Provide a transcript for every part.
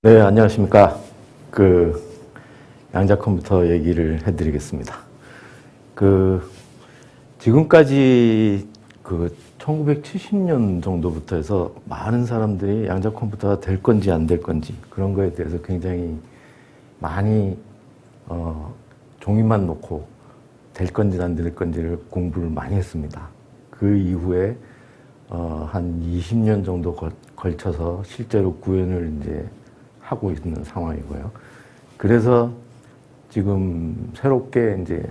네, 안녕하십니까. 양자 컴퓨터 얘기를 해드리겠습니다. 지금까지 1970년 정도부터 해서 많은 사람들이 양자 컴퓨터가 될 건지 안 될 건지 그런 거에 대해서 굉장히 많이, 종이만 놓고 될 건지 안 될 건지를 공부를 많이 했습니다. 그 이후에, 한 20년 정도 걸쳐서 실제로 구현을 이제 하고 있는 상황이고요. 그래서 지금 새롭게 이제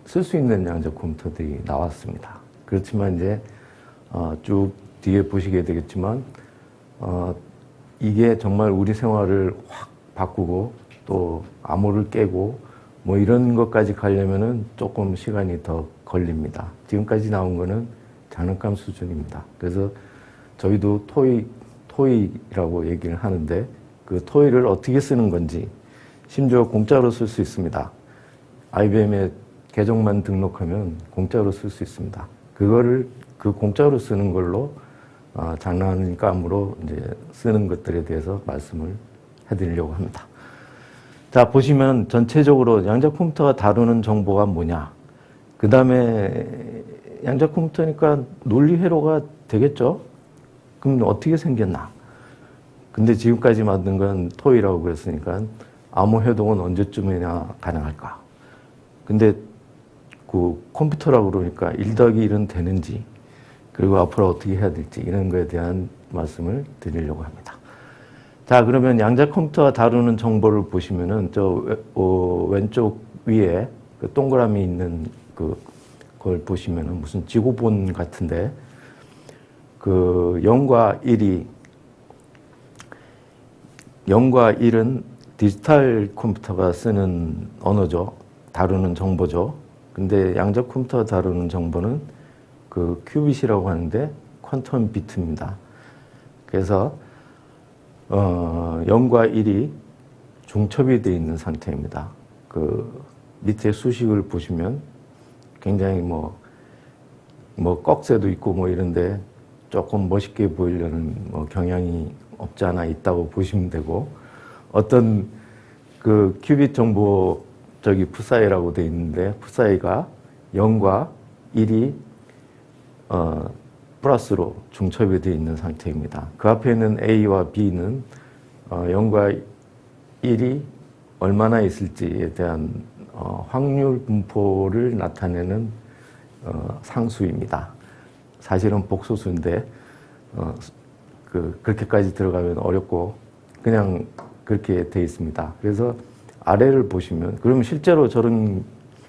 쓸 수 있는 양자 컴퓨터들이 나왔습니다. 그렇지만 이제 쭉 뒤에 보시게 되겠지만 이게 정말 우리 생활을 확 바꾸고 또 암호를 깨고 뭐 이런 것까지 가려면은 조금 시간이 더 걸립니다. 지금까지 나온 거는 장난감 수준입니다. 그래서 저희도 토이라고 얘기를 하는데 그 토이를 어떻게 쓰는 건지 심지어 공짜로 쓸 수 있습니다. IBM에 계정만 등록하면 공짜로 쓸 수 있습니다. 그 공짜로 쓰는 걸로 장난감으로 이제 쓰는 것들에 대해서 말씀을 해드리려고 합니다. 자, 보시면 전체적으로 양자 컴퓨터가 다루는 정보가 뭐냐. 그 다음에 양자 컴퓨터니까 논리 회로가 되겠죠? 그럼 어떻게 생겼나? 근데 지금까지 만든 건 토이라고 그랬으니까 암호 해동은 언제쯤이나 가능할까? 근데 컴퓨터라고 그러니까 1 더하기 1은 되는지, 그리고 앞으로 어떻게 해야 될지 이런 거에 대한 말씀을 드리려고 합니다. 자, 그러면 양자 컴퓨터가 다루는 정보를 보시면은 왼쪽 위에 그 동그라미 있는 그걸 보시면은 무슨 지구본 같은데 0과 1은 디지털 컴퓨터가 쓰는 언어죠. 다루는 정보죠. 근데 양자 컴퓨터가 다루는 정보는 큐빗이라고 하는데 퀀텀 비트입니다. 그래서 0과 1이 중첩이 되어 있는 상태입니다. 밑에 수식을 보시면 굉장히 꺽쇠도 있고 이런데 조금 멋있게 보이려는 경향이 없지 않아 있다고 보시면 되고, 어떤 큐빗 정보 푸사이라고 되어 있는데 푸사이가 0과 1이 플러스로 중첩이 되어 있는 상태입니다. 그 앞에 있는 A와 B는 0과 1이 얼마나 있을지에 대한 확률 분포를 나타내는 상수입니다. 사실은 복소수인데 그렇게까지 들어가면 어렵고 그냥 그렇게 되어 있습니다. 그래서 아래를 보시면 그러면 실제로 저런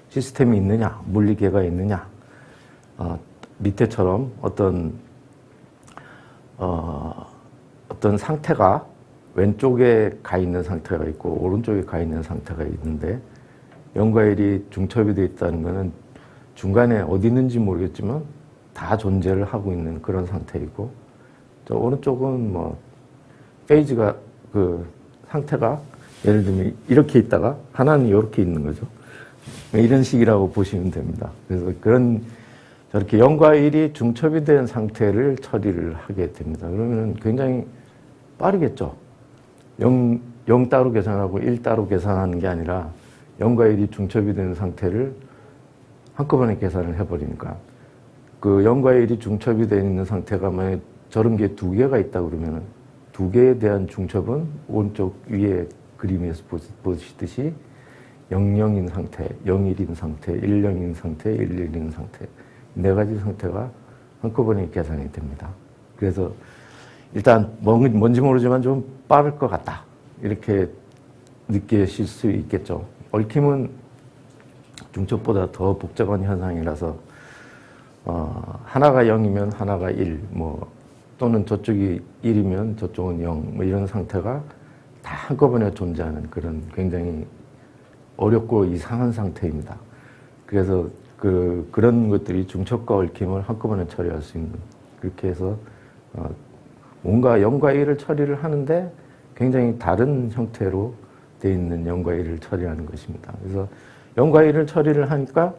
시스템이 있느냐, 물리계가 있느냐, 밑에처럼 어떤 상태가 왼쪽에 가 있는 상태가 있고 오른쪽에 가 있는 상태가 있는데 0과 1이 중첩이 되어 있다는 것은 중간에 어디 있는지 모르겠지만 다 존재를 하고 있는 그런 상태이고, 저 오른쪽은 페이지가 상태가 예를 들면 이렇게 있다가 하나는 이렇게 있는 거죠. 이런 식이라고 보시면 됩니다. 그래서 저렇게 0과 1이 중첩이 된 상태를 처리를 하게 됩니다. 그러면 굉장히 빠르겠죠. 0 따로 계산하고 1 따로 계산하는 게 아니라 0과 1이 중첩이 된 상태를 한꺼번에 계산을 해버리니까 0과 1이 중첩이 되어 있는 상태가 만약에 저런 게 2개가 있다 그러면 2개에 대한 중첩은 오른쪽 위에 그림에서 보시듯이 00인 상태, 01인 상태, 10인 상태, 11인 상태, 4가지 상태가 한꺼번에 계산이 됩니다. 그래서 일단 뭔지 모르지만 좀 빠를 것 같다, 이렇게 느끼실 수 있겠죠. 얽힘은 중첩보다 더 복잡한 현상이라서 하나가 0이면 하나가 1, 또는 저쪽이 1이면 저쪽은 0, 이런 상태가 다 한꺼번에 존재하는 그런 굉장히 어렵고 이상한 상태입니다. 그래서 그런 것들이 중첩과 얽힘을 한꺼번에 처리할 수 있는, 그렇게 해서 뭔가 0과 1을 처리를 하는데 굉장히 다른 형태로 되어 있는 0과 1을 처리하는 것입니다. 그래서 0과 1을 처리를 하니까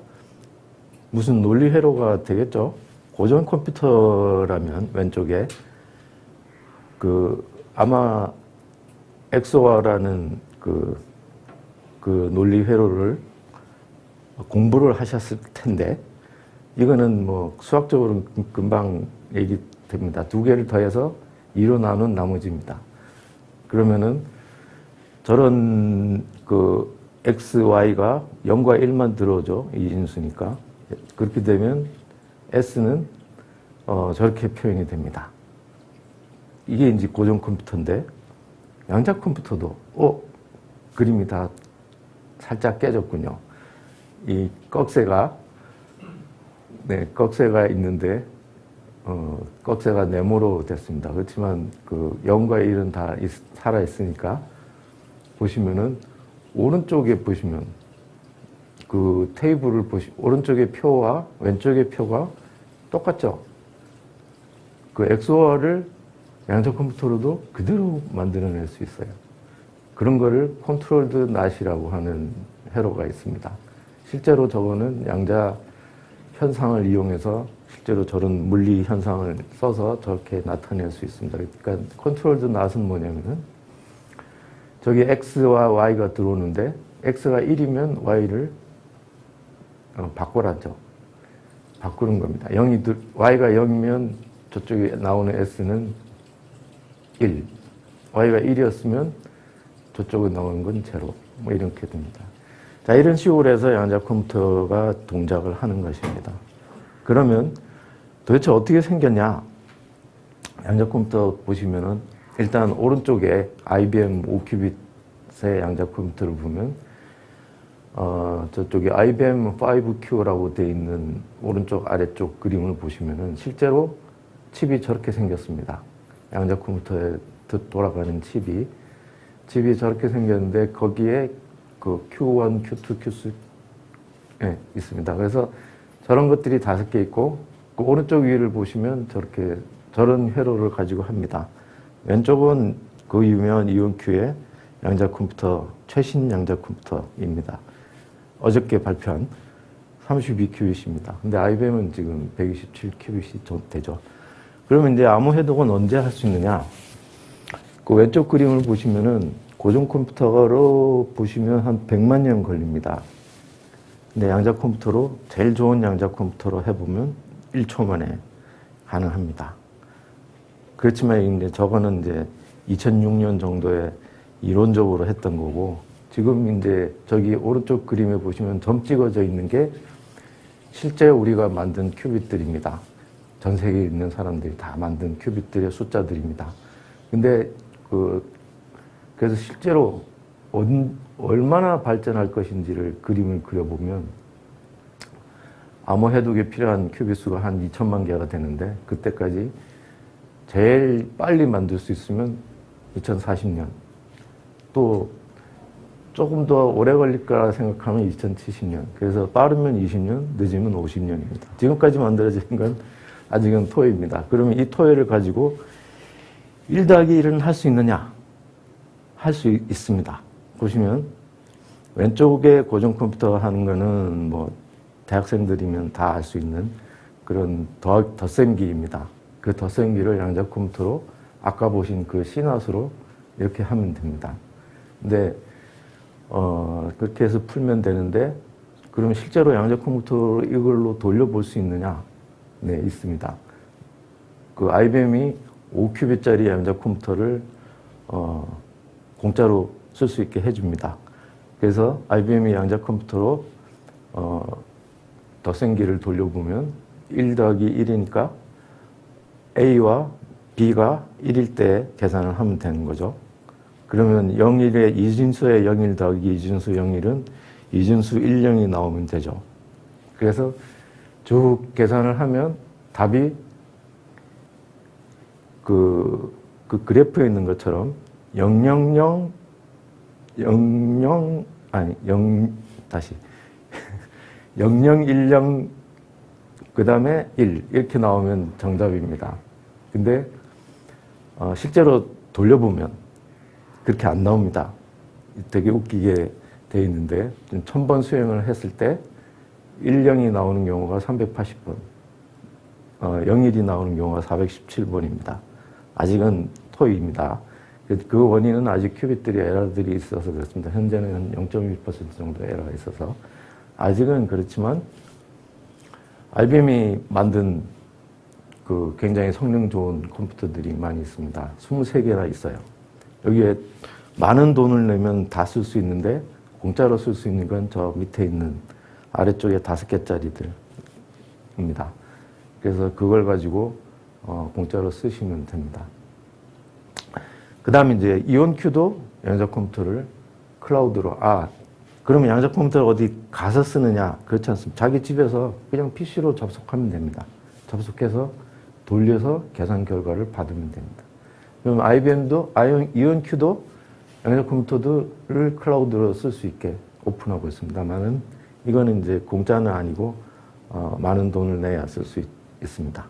무슨 논리 회로가 되겠죠. 고전 컴퓨터라면 왼쪽에 아마 엑소와라는 그 논리 회로를 공부를 하셨을 텐데, 이거는 뭐 수학적으로 금방 얘기됩니다. 두 개를 더해서 2로 나눈 나머지입니다. 그러면은 저런 그 x, y가 0과 1만 들어오죠. 이진수니까. 그렇게 되면 s는 저렇게 표현이 됩니다. 이게 이제 고정 컴퓨터인데, 양자 컴퓨터도 그림이 다 살짝 깨졌군요. 이 꺽쇠가 있는데 꺽쇠가 네모로 됐습니다. 그렇지만 그 0과 1은 다 살아 있으니까 보시면은 오른쪽에 보시면 그 테이블을 오른쪽의 표와 왼쪽의 표가 똑같죠. 그 엑소어를 양자 컴퓨터로도 그대로 만들어낼 수 있어요. 그런 거를 컨트롤드 낫이라고 하는 회로가 있습니다. 실제로 저거는 양자 현상을 이용해서 실제로 저런 물리 현상을 써서 저렇게 나타낼 수 있습니다. 그러니까 컨트롤드 낫은 뭐냐면은 저기 x와 y가 들어오는데 x가 1이면 y를 바꾸라죠. 바꾸는 겁니다. y가 0이면 저쪽에 나오는 s는 1. y가 1이었으면 저쪽에 나오는 건 제로. 뭐 이렇게 됩니다. 자, 이런 식으로 해서 양자 컴퓨터가 동작을 하는 것입니다. 그러면 도대체 어떻게 생겼냐? 양자 컴퓨터 보시면은 일단 오른쪽에 IBM 5큐빗의 양자 컴퓨터를 보면 저쪽에 IBM 5Q라고 되어 있는 오른쪽 아래쪽 그림을 보시면은 실제로 칩이 저렇게 생겼습니다. 양자 컴퓨터에 돌아가는 칩이 저렇게 생겼는데 거기에 그 Q1, Q2, Q3 있습니다. 그래서 저런 것들이 5개 있고 그 오른쪽 위를 보시면 저런 회로를 가지고 합니다. 왼쪽은 그 유명한 이온큐의 양자 컴퓨터, 최신 양자 컴퓨터입니다. 어저께 발표한 32큐빗입니다. 근데 IBM은 지금 127큐빗이 되죠. 그러면 이제 암호 해독은 언제 할 수 있느냐? 그 왼쪽 그림을 보시면은 고정 컴퓨터로 보시면 한 100만 년 걸립니다. 근데 양자 컴퓨터로 제일 좋은 양자 컴퓨터로 해보면 1초 만에 가능합니다. 그렇지만 이제 저거는 이제 2006년 정도에 이론적으로 했던 거고, 지금 이제 저기 오른쪽 그림에 보시면 점 찍어져 있는 게 실제 우리가 만든 큐빗들입니다. 전 세계에 있는 사람들이 다 만든 큐빗들의 숫자들입니다. 근데 그래서 실제로 얼마나 발전할 것인지를 그림을 그려보면 암호 해독에 필요한 큐빗 수가 한 2천만 개가 되는데, 그때까지 제일 빨리 만들 수 있으면 2040년, 또 조금 더 오래 걸릴 거라 생각하면 2070년. 그래서 빠르면 20년, 늦으면 50년입니다. 지금까지 만들어진 건 아직은 토해입니다. 그러면 이 토해를 가지고 1 더하기 1은 할 수 있느냐? 할 수 있습니다. 보시면 왼쪽에 고정 컴퓨터 하는 거는 뭐 대학생들이면 다 알 수 있는 그런 덧셈기입니다. 그 덧셈기를 양자 컴퓨터로 아까 보신 그 CNAS로 이렇게 하면 됩니다. 근데 그렇게 해서 풀면 되는데, 그럼 실제로 양자 컴퓨터로 이걸로 돌려볼 수 있느냐? 네, 있습니다. 그 IBM이 5큐빗짜리 양자 컴퓨터를 공짜로 쓸 수 있게 해줍니다. 그래서 IBM이 양자 컴퓨터로 덧셈기를 돌려보면 1 더하기 1이니까 A와 B가 1일 때 계산을 하면 되는 거죠. 그러면 0일에 이진수의 0일 더하기 이진수 0일은 이진수 1, 0이 나오면 되죠. 그래서 쭉 계산을 하면 답이 그 그래프에 있는 것처럼 0, 다시 00, 10, 그 다음에 1 이렇게 나오면 정답입니다. 근데 실제로 돌려보면 그렇게 안 나옵니다. 되게 웃기게 돼 있는데 1000번 수행을 했을 때 1, 0이 나오는 경우가 380번, 0, 1이 나오는 경우가 417번입니다. 아직은 토의입니다. 그 원인은 아직 큐빗들이 에러들이 있어서 그렇습니다. 현재는 한 0.1% 정도 에러가 있어서 아직은 그렇지만 IBM이 만든 그 굉장히 성능 좋은 컴퓨터들이 많이 있습니다. 23개나 있어요. 여기에 많은 돈을 내면 다 쓸 수 있는데 공짜로 쓸 수 있는 건 저 밑에 있는 아래쪽에 5개짜리들입니다. 그래서 그걸 가지고 공짜로 쓰시면 됩니다. 그 다음에 이제 이온큐도 양자 컴퓨터를 클라우드로, 그러면 양자 컴퓨터를 어디 가서 쓰느냐? 그렇지 않습니다. 자기 집에서 그냥 PC로 접속하면 됩니다. 접속해서 돌려서 계산 결과를 받으면 됩니다. 그럼 IBM도, 이온큐도 양자 컴퓨터들을 클라우드로 쓸 수 있게 오픈하고 있습니다만은 이거는 이제 공짜는 아니고 많은 돈을 내야 쓸 수 있습니다.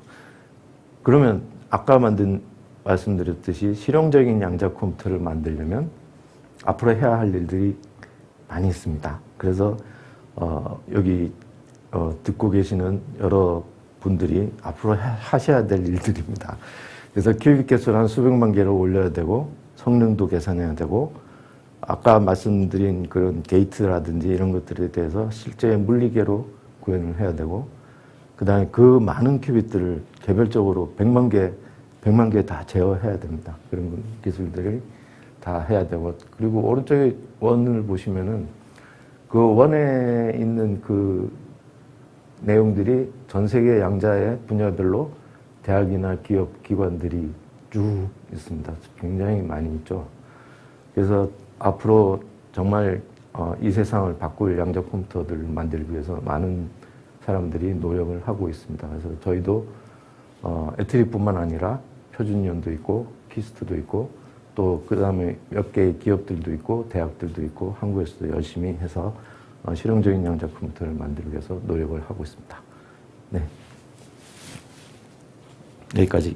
그러면 아까 말씀드렸듯이 실용적인 양자 컴퓨터를 만들려면 앞으로 해야 할 일들이 많이 있습니다. 그래서 여기 듣고 계시는 여러 분들이 앞으로 하셔야 될 일들입니다. 그래서 큐빅 개수를 한 수백만 개를 올려야 되고 성능도 계산해야 되고 아까 말씀드린 그런 게이트라든지 이런 것들에 대해서 실제 물리계로 구현을 해야 되고 그 다음에 그 많은 큐빗들을 개별적으로 100만 개 다 제어해야 됩니다. 그런 기술들을 다 해야 되고 그리고 오른쪽에 원을 보시면은 그 원에 있는 그 내용들이 전 세계 양자의 분야별로 대학이나 기업, 기관들이 쭉 있습니다. 굉장히 많이 있죠. 그래서 앞으로 정말 이 세상을 바꿀 양자 컴퓨터들을 만들기 위해서 많은 사람들이 노력을 하고 있습니다. 그래서 저희도 애트리뿐만 아니라 표준연도 있고 키스트도 있고 또 그 다음에 몇 개의 기업들도 있고 대학들도 있고 한국에서도 열심히 해서 실용적인 양자 컴퓨터를 만들기 위해서 노력을 하고 있습니다. 네. 여기까지.